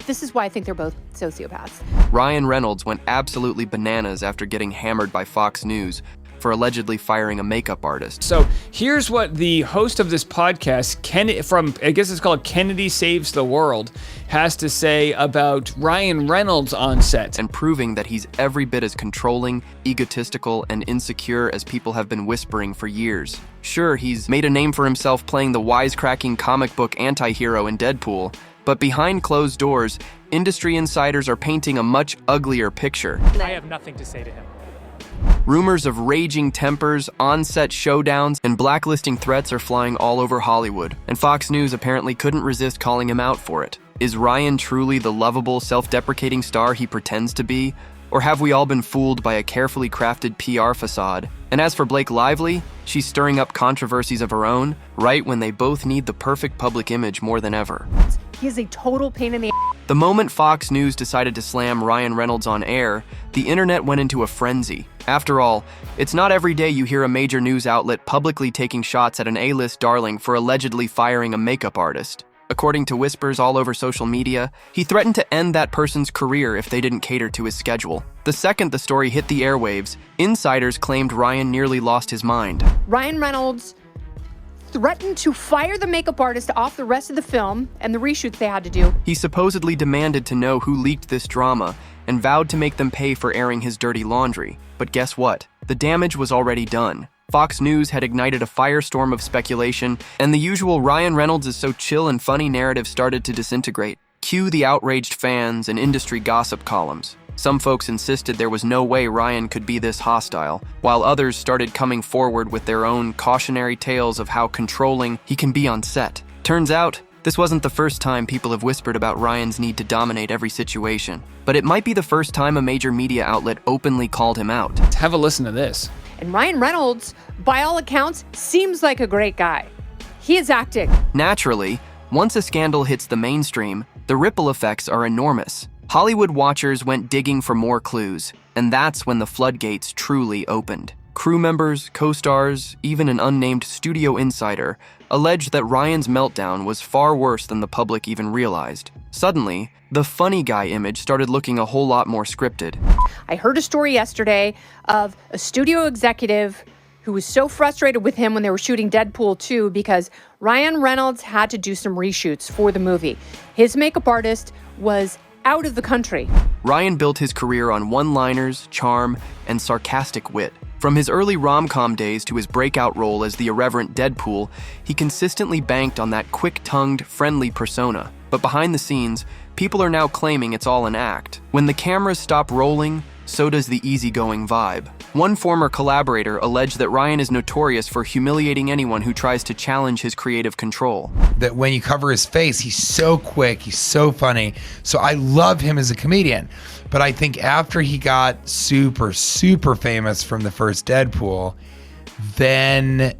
This is why I think they're both sociopaths. Ryan Reynolds went absolutely bananas after getting hammered by Fox News for allegedly firing a makeup artist. So here's what the host of this podcast, I guess it's called Kennedy Saves the World, has to say about Ryan Reynolds on set. And proving that he's every bit as controlling, egotistical, and insecure as people have been whispering for years. Sure, he's made a name for himself playing the wisecracking comic book antihero in Deadpool, but behind closed doors, industry insiders are painting a much uglier picture. I have nothing to say to him. Rumors of raging tempers, on-set showdowns, and blacklisting threats are flying all over Hollywood, and Fox News apparently couldn't resist calling him out for it. Is Ryan truly the lovable, self-deprecating star he pretends to be? Or have we all been fooled by a carefully crafted PR facade? And as for Blake Lively, she's stirring up controversies of her own, right when they both need the perfect public image more than ever. He is a total pain in the ass. The moment Fox News decided to slam Ryan Reynolds on air, the internet went into a frenzy. After all, it's not every day you hear a major news outlet publicly taking shots at an A-list darling for allegedly firing a makeup artist. According to whispers all over social media, he threatened to end that person's career if they didn't cater to his schedule. The second the story hit the airwaves, insiders claimed Ryan nearly lost his mind. Ryan Reynolds threatened to fire the makeup artist off the rest of the film and the reshoots they had to do. He supposedly demanded to know who leaked this drama and vowed to make them pay for airing his dirty laundry. But guess what? The damage was already done. Fox News had ignited a firestorm of speculation, and the usual Ryan Reynolds is so chill and funny narrative started to disintegrate. Cue the outraged fans and industry gossip columns. Some folks insisted there was no way Ryan could be this hostile, while others started coming forward with their own cautionary tales of how controlling he can be on set. Turns out, this wasn't the first time people have whispered about Ryan's need to dominate every situation, but it might be the first time a major media outlet openly called him out. Have a listen to this. And Ryan Reynolds, by all accounts, seems like a great guy. He is acting. Naturally, once a scandal hits the mainstream, the ripple effects are enormous. Hollywood watchers went digging for more clues, and that's when the floodgates truly opened. Crew members, co-stars, even an unnamed studio insider alleged that Ryan's meltdown was far worse than the public even realized. Suddenly, the funny guy image started looking a whole lot more scripted. I heard a story yesterday of a studio executive who was so frustrated with him when they were shooting Deadpool 2 because Ryan Reynolds had to do some reshoots for the movie. His makeup artist was out of the country. Ryan built his career on one-liners, charm, and sarcastic wit. From his early rom-com days to his breakout role as the irreverent Deadpool, he consistently banked on that quick-tongued, friendly persona. But behind the scenes, people are now claiming it's all an act. When the cameras stop rolling, so does the easygoing vibe. One former collaborator alleged that Ryan is notorious for humiliating anyone who tries to challenge his creative control. That when you cover his face, he's so quick, he's so funny. So I love him as a comedian. But I think after he got super, super famous from the first Deadpool, then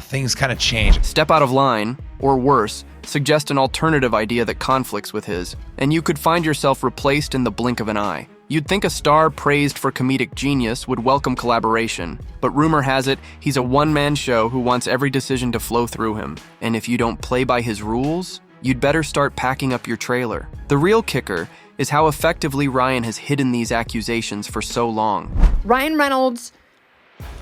things kind of changed. Step out of line, or worse, suggest an alternative idea that conflicts with his, and you could find yourself replaced in the blink of an eye. You'd think a star praised for comedic genius would welcome collaboration, but rumor has it he's a one-man show who wants every decision to flow through him. And if you don't play by his rules, you'd better start packing up your trailer. The real kicker is how effectively Ryan has hidden these accusations for so long. Ryan Reynolds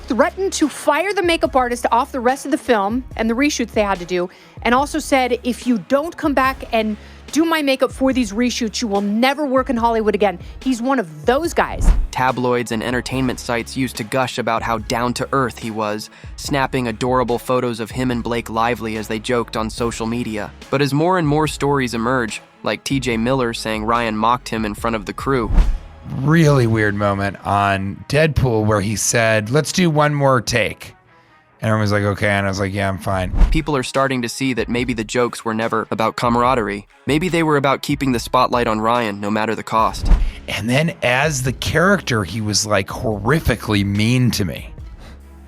threatened to fire the makeup artist off the rest of the film and the reshoots they had to do, and also said, if you don't come back and do my makeup for these reshoots, you will never work in Hollywood again. He's one of those guys. Tabloids and entertainment sites used to gush about how down-to-earth he was, snapping adorable photos of him and Blake Lively as they joked on social media. But as more and more stories emerge, like TJ Miller saying Ryan mocked him in front of the crew, really weird moment on Deadpool where he said, let's do one more take. And everyone was like, okay. And I was like, yeah, I'm fine. people are starting to see that maybe the jokes were never about camaraderie. Maybe they were about keeping the spotlight on Ryan, no matter the cost. And then as the character, he was like horrifically mean to me.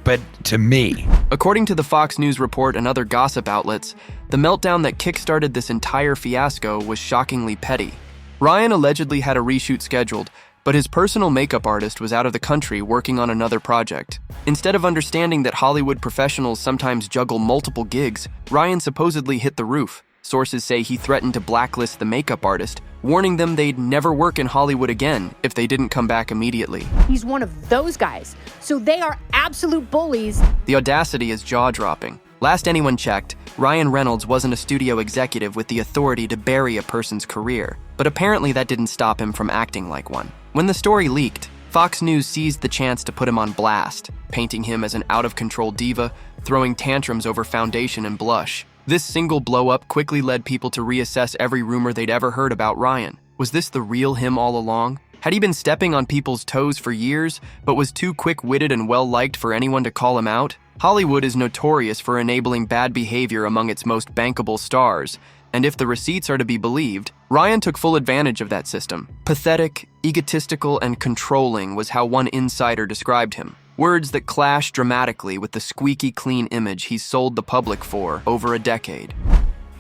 But to me. According to the Fox News report and other gossip outlets, the meltdown that kickstarted this entire fiasco was shockingly petty. Ryan allegedly had a reshoot scheduled, but his personal makeup artist was out of the country working on another project. Instead of understanding that Hollywood professionals sometimes juggle multiple gigs, Ryan supposedly hit the roof, Sources say he threatened to blacklist the makeup artist, warning them they'd never work in Hollywood again if they didn't come back immediately. He's one of those guys, so they are absolute bullies. The audacity is jaw-dropping. Last anyone checked, Ryan Reynolds wasn't a studio executive with the authority to bury a person's career, but apparently that didn't stop him from acting like one. When the story leaked, Fox News seized the chance to put him on blast, painting him as an out-of-control diva, throwing tantrums over foundation and blush. This single blow-up quickly led people to reassess every rumor they'd ever heard about Ryan. Was this the real him all along? Had he been stepping on people's toes for years, but was too quick-witted and well-liked for anyone to call him out? Hollywood is notorious for enabling bad behavior among its most bankable stars, and if the receipts are to be believed, Ryan took full advantage of that system. Pathetic, egotistical, and controlling was how one insider described him. Words that clash dramatically with the squeaky clean image he sold the public for over a decade.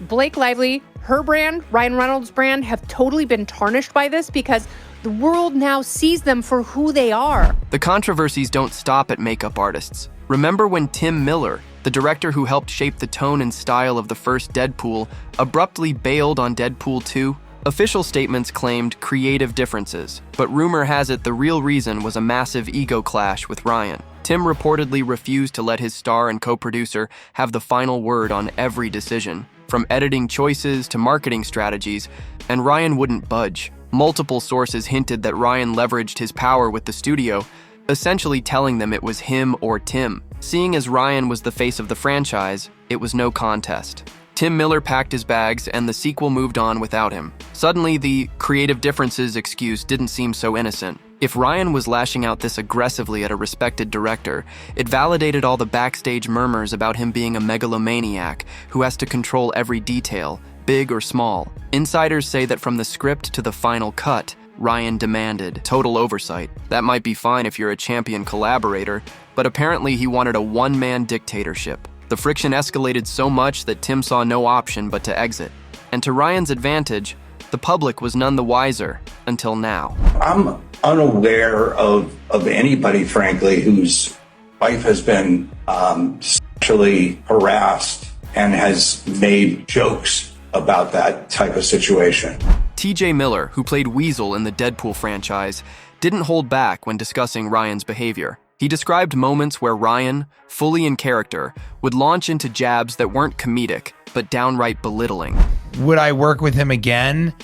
Blake Lively, her brand, Ryan Reynolds' brand, have totally been tarnished by this because the world now sees them for who they are. The controversies don't stop at makeup artists. Remember when Tim Miller, the director who helped shape the tone and style of the first Deadpool, abruptly bailed on Deadpool 2? Official statements claimed creative differences, but rumor has it the real reason was a massive ego clash with Ryan. Tim reportedly refused to let his star and co-producer have the final word on every decision, from editing choices to marketing strategies, and Ryan wouldn't budge. Multiple sources hinted that Ryan leveraged his power with the studio, essentially telling them it was him or Tim. Seeing as Ryan was the face of the franchise, it was no contest. Tim Miller packed his bags and the sequel moved on without him. Suddenly, the creative differences excuse didn't seem so innocent. If Ryan was lashing out this aggressively at a respected director, it validated all the backstage murmurs about him being a megalomaniac who has to control every detail, big or small. Insiders say that from the script to the final cut, Ryan demanded total oversight. That might be fine if you're a champion collaborator, but apparently he wanted a one-man dictatorship. The friction escalated so much that Tim saw no option but to exit. And to Ryan's advantage, the public was none the wiser until now. I'm unaware of anybody, frankly, whose wife has been sexually harassed and has made jokes about that type of situation. T.J. Miller, who played Weasel in the Deadpool franchise, didn't hold back when discussing Ryan's behavior. He described moments where Ryan, fully in character, would launch into jabs that weren't comedic, but downright belittling. Would I work with him again?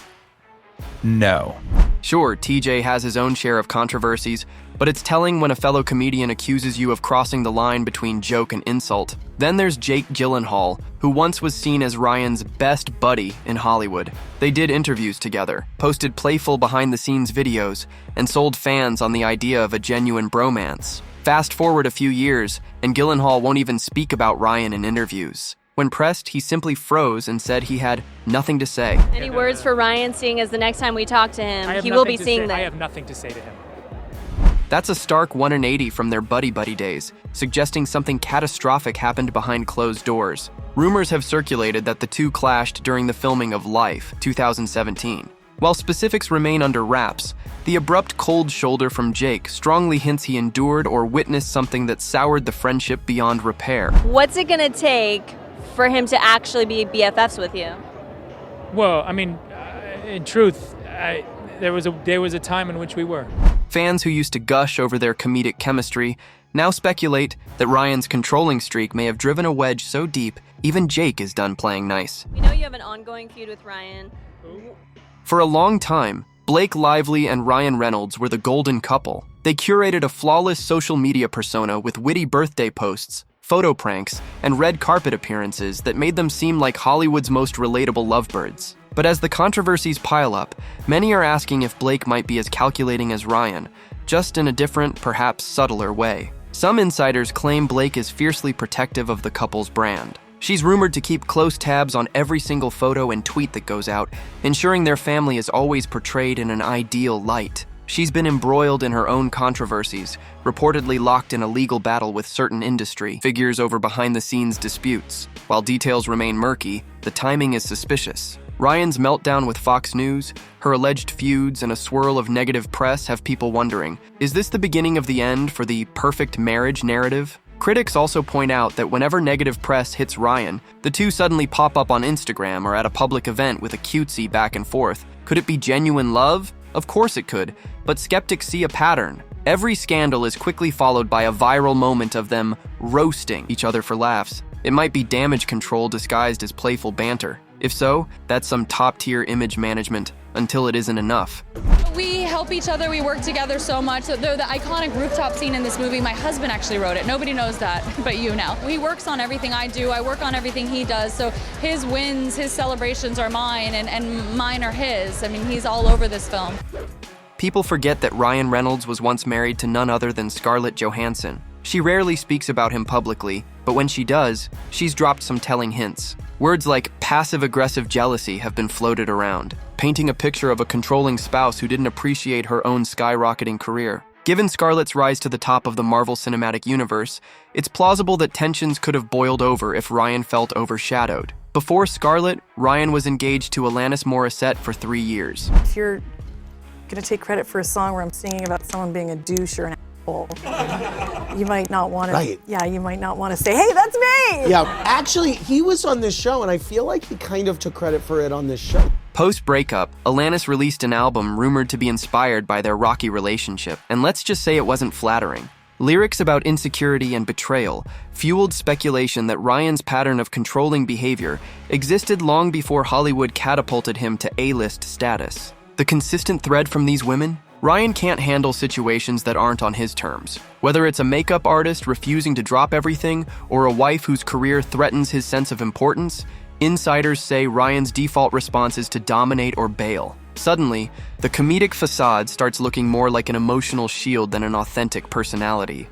No. Sure, TJ has his own share of controversies, but it's telling when a fellow comedian accuses you of crossing the line between joke and insult. Then there's Jake Gyllenhaal, who once was seen as Ryan's best buddy in Hollywood. They did interviews together, posted playful behind-the-scenes videos, and sold fans on the idea of a genuine bromance. Fast forward a few years, and Gyllenhaal won't even speak about Ryan in interviews. When pressed, he simply froze and said he had nothing to say. Any words for Ryan, seeing as the next time we talk to him, he will be seeing that? I have nothing to say to him. That's a stark 180 from their buddy-buddy days, suggesting something catastrophic happened behind closed doors. Rumors have circulated that the two clashed during the filming of Life, 2017. While specifics remain under wraps, the abrupt cold shoulder from Jake strongly hints he endured or witnessed something that soured the friendship beyond repair. What's it gonna take for him to actually be BFFs with you? Well, I mean, in truth, there was a time in which we were. Fans who used to gush over their comedic chemistry now speculate that Ryan's controlling streak may have driven a wedge so deep, even Jake is done playing nice. We know you have an ongoing feud with Ryan. For a long time, Blake Lively and Ryan Reynolds were the golden couple. They curated a flawless social media persona with witty birthday posts, photo pranks, and red carpet appearances that made them seem like Hollywood's most relatable lovebirds. But as the controversies pile up, many are asking if Blake might be as calculating as Ryan, just in a different, perhaps subtler way. Some insiders claim Blake is fiercely protective of the couple's brand. She's rumored to keep close tabs on every single photo and tweet that goes out, ensuring their family is always portrayed in an ideal light. She's been embroiled in her own controversies, reportedly locked in a legal battle with certain industry figures over behind-the-scenes disputes. While details remain murky, the timing is suspicious. Ryan's meltdown with Fox News, her alleged feuds, and a swirl of negative press have people wondering, is this the beginning of the end for the perfect marriage narrative? Critics also point out that whenever negative press hits Ryan, the two suddenly pop up on Instagram or at a public event with a cutesy back and forth. Could it be genuine love? Of course it could, but skeptics see a pattern. Every scandal is quickly followed by a viral moment of them roasting each other for laughs. It might be damage control disguised as playful banter. If so, that's some top-tier image management until it isn't enough. We help each other, we work together so much. The iconic rooftop scene in this movie, my husband actually wrote it. Nobody knows that, but you now. He works on everything I do, I work on everything he does, so his wins, his celebrations are mine, and mine are his. I mean, he's all over this film. People forget that Ryan Reynolds was once married to none other than Scarlett Johansson. She rarely speaks about him publicly, but when she does, she's dropped some telling hints. Words like passive-aggressive jealousy have been floated around, painting a picture of a controlling spouse who didn't appreciate her own skyrocketing career. Given Scarlett's rise to the top of the Marvel Cinematic Universe, it's plausible that tensions could have boiled over if Ryan felt overshadowed. Before Scarlett, Ryan was engaged to Alanis Morissette for 3 years. If you're gonna take credit for a song where I'm singing about someone being a douche or an asshole, you might not want to. Right. Yeah, you might not want to say, "Hey, that's me." Yeah, actually, he was on this show, and I feel like he kind of took credit for it on this show. Post-breakup, Alanis released an album rumored to be inspired by their rocky relationship, and let's just say it wasn't flattering. Lyrics about insecurity and betrayal fueled speculation that Ryan's pattern of controlling behavior existed long before Hollywood catapulted him to A-list status. The consistent thread from these women? Ryan can't handle situations that aren't on his terms. Whether it's a makeup artist refusing to drop everything or a wife whose career threatens his sense of importance, insiders say Ryan's default response is to dominate or bail. Suddenly, the comedic façade starts looking more like an emotional shield than an authentic personality.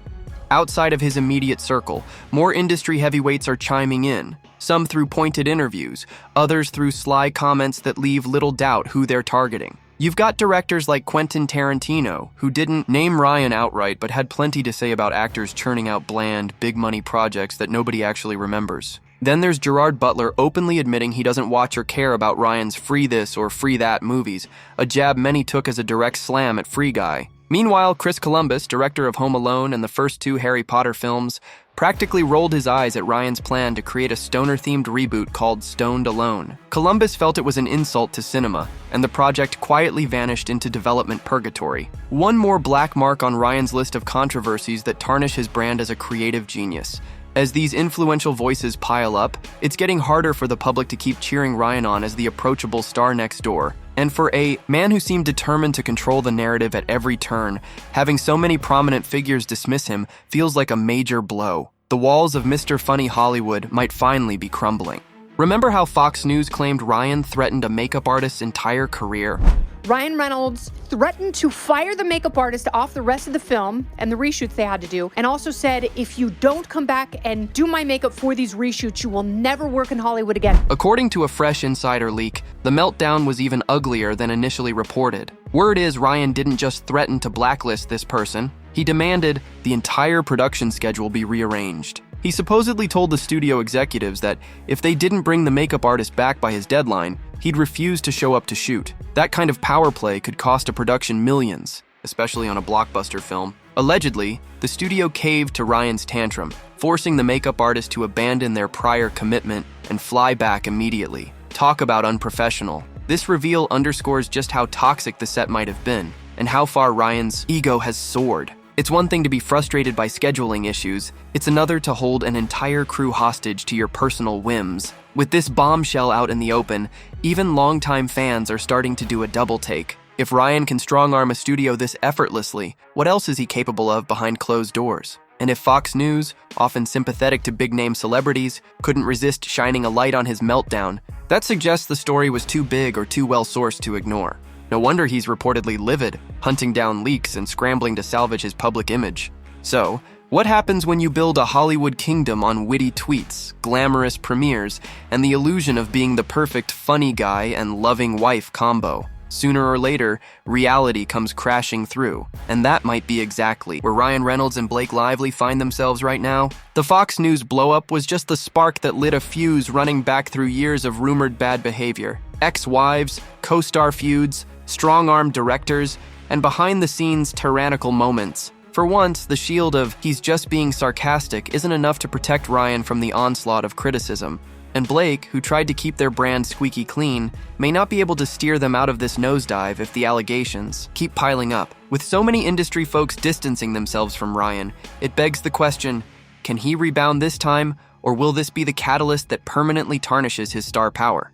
Outside of his immediate circle, more industry heavyweights are chiming in, some through pointed interviews, others through sly comments that leave little doubt who they're targeting. You've got directors like Quentin Tarantino, who didn't name Ryan outright but had plenty to say about actors churning out bland, big-money projects that nobody actually remembers. Then there's Gerard Butler openly admitting he doesn't watch or care about Ryan's free this or free that movies, a jab many took as a direct slam at Free Guy. Meanwhile, Chris Columbus, director of Home Alone and the first 2 Harry Potter films, practically rolled his eyes at Ryan's plan to create a stoner-themed reboot called Stoned Alone. Columbus felt it was an insult to cinema, and the project quietly vanished into development purgatory. One more black mark on Ryan's list of controversies that tarnish his brand as a creative genius. As these influential voices pile up, it's getting harder for the public to keep cheering Ryan on as the approachable star next door. And for a man who seemed determined to control the narrative at every turn, having so many prominent figures dismiss him feels like a major blow. The walls of Mr. Funny Hollywood might finally be crumbling. Remember how Fox News claimed Ryan threatened a makeup artist's entire career? Ryan Reynolds threatened to fire the makeup artist off the rest of the film and the reshoots they had to do, and also said, if you don't come back and do my makeup for these reshoots, you will never work in Hollywood again. According to a fresh insider leak, the meltdown was even uglier than initially reported. Word is Ryan didn't just threaten to blacklist this person, he demanded the entire production schedule be rearranged. He supposedly told the studio executives that if they didn't bring the makeup artist back by his deadline, he'd refuse to show up to shoot. That kind of power play could cost a production millions, especially on a blockbuster film. Allegedly, the studio caved to Ryan's tantrum, forcing the makeup artist to abandon their prior commitment and fly back immediately. Talk about unprofessional. This reveal underscores just how toxic the set might have been, and how far Ryan's ego has soared. It's one thing to be frustrated by scheduling issues, it's another to hold an entire crew hostage to your personal whims. With this bombshell out in the open, even longtime fans are starting to do a double take. If Ryan can strong-arm a studio this effortlessly, what else is he capable of behind closed doors? And if Fox News, often sympathetic to big-name celebrities, couldn't resist shining a light on his meltdown, that suggests the story was too big or too well-sourced to ignore. No wonder he's reportedly livid, hunting down leaks and scrambling to salvage his public image. So, what happens when you build a Hollywood kingdom on witty tweets, glamorous premieres, and the illusion of being the perfect funny guy and loving wife combo? Sooner or later, reality comes crashing through, and that might be exactly where Ryan Reynolds and Blake Lively find themselves right now. The Fox News blow-up was just the spark that lit a fuse running back through years of rumored bad behavior. Ex-wives, co-star feuds, strong-armed directors, and behind-the-scenes tyrannical moments. For once, the shield of "he's just being sarcastic" isn't enough to protect Ryan from the onslaught of criticism. And Blake, who tried to keep their brand squeaky clean, may not be able to steer them out of this nosedive if the allegations keep piling up. With so many industry folks distancing themselves from Ryan, it begs the question, can he rebound this time, or will this be the catalyst that permanently tarnishes his star power?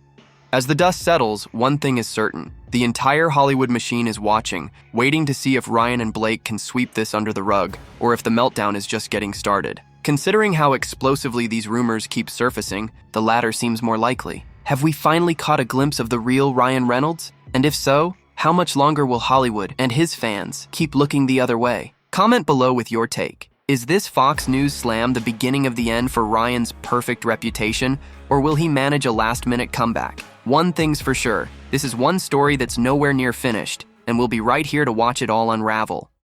As the dust settles, one thing is certain. The entire Hollywood machine is watching, waiting to see if Ryan and Blake can sweep this under the rug, or if the meltdown is just getting started. Considering how explosively these rumors keep surfacing, the latter seems more likely. Have we finally caught a glimpse of the real Ryan Reynolds? And if so, how much longer will Hollywood and his fans keep looking the other way? Comment below with your take. Is this Fox News slam the beginning of the end for Ryan's perfect reputation, or will he manage a last-minute comeback? One thing's for sure, this is one story that's nowhere near finished, and we'll be right here to watch it all unravel.